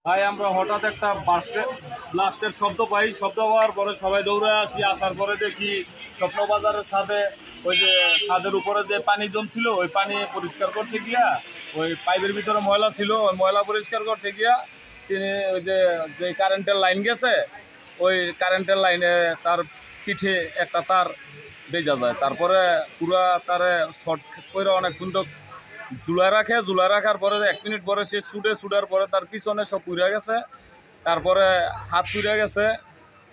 ভাই আমরা হঠাৎ একটা ব্লাস্টের শব্দ পাই। শব্দ হওয়ার পরে সবাই দৌড়ে আসি। আসার পরে দেখি স্বপ্নবাজারের ছাদে, ওই যে ছাদের উপরে যে পানি জমছিল, ওই পানি পরিষ্কার করতে গিয়া ওই পাইপের ভিতরে ময়লা ছিল, ওই ময়লা পরিষ্কার করতে গিয়া তিনি ওই যে কারেন্টের লাইন গেছে, ওই কারেন্টের লাইনে তার পিঠে একটা তার বেজা যায়। তারপরে পুরা তারে শর্ট করে অনেক সুন্দর ঝুলা রাখার পরে 1 মিনিট পরে সে ছুটার পরে তার পিছনে সব পুড়ে গেছে, তারপরে হাত পুড়ে গেছে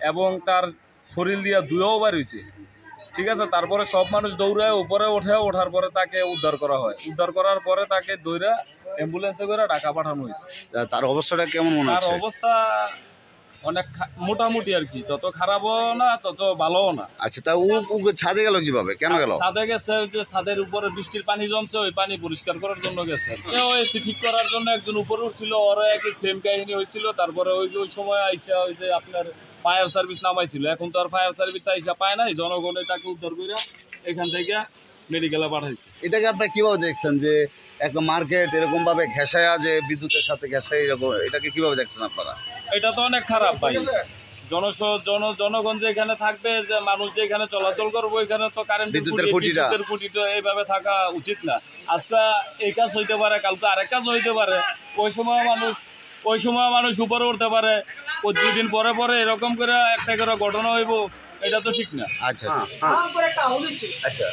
এবং তার শরীর দিয়ে ধুয়েও বার হয়েছে। ঠিক আছে, তারপরে সব মানুষ দৌড়ে উপরে ওঠার পরে তাকে উদ্ধার করা হয়। উদ্ধার করার পরে তাকে দৌড়ে অ্যাম্বুলেন্সে করে ঢাকা পাঠানো হয়েছে। তার অবস্থাটা কেমন মনে হচ্ছে? তার অবস্থা অনেক মোটামুটি আর কি, তত খারাপও না তত ভালোও না। আচ্ছা, তা ও ছাদে গেল কিভাবে, কেন গেল? ছাদে গেছে, ওই যে ছাদের উপরে বৃষ্টির পানি জমছে, ওই পানি পরিষ্কার করার জন্য গেছে। এসি ঠিক করার জন্য একজন উপরে উঠছিল, ওরা একই সেম কাহিনী হয়েছিল। তারপরে ওই সময় আইসা ওই যে আপনার ফায়ার সার্ভিস নামাইছিল। এখন তো আর ফায়ার সার্ভিস আইসা পায় নাই, জনগণে তাকে উদ্ধার করে এখান থেকে মেডিকেলে পাঠাইছে। এটাকে আপনারা কিভাবে দেখছেন যে একটা মার্কেট এরকম ভাবে ঘেঁষায়া, যে বিদ্যুতের সাথে ঘেঁষায় এরকম, এটাকে কিভাবে দেখছেন আপনারা? এটা তো অনেক খারাপ ভাই। জনগণ যেখানে থাকবে, যে মানুষ যেখানে চলাচল করবে, ওইখানে তো বিদ্যুতের খুঁটি তো এইভাবে থাকা উচিত না। আজকে এই কাজ হইতে পারে, কালকে আরেক কাজ হইতে পারে। ওই সময় মানুষ উপরে উঠতে পারে। ও 2 দিন পরে পরে এরকম করে একটা করে ঘটনা হইব, এটা তো ঠিক না। আচ্ছা আচ্ছা আচ্ছা,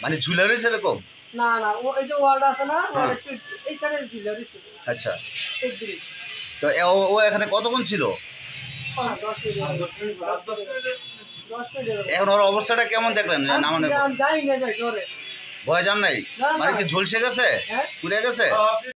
মানে ঝুলে রয়েছে এরকম? না না, ওই যে ওয়ার্ড আছে না, একটু এই সাইডে ঝুলে রয়েছে। আচ্ছা, একদিন তো ও এখানে কতক্ষণ ছিল? 10 মিনিট। এখন ওর অবস্থাটা কেমন দেখলেন? নামানোর যাই না, যাই জোরে ভয় যান নাই? না, মানে কি ঝলসে গেছে, হ্যাঁ। পুড়ে গেছে?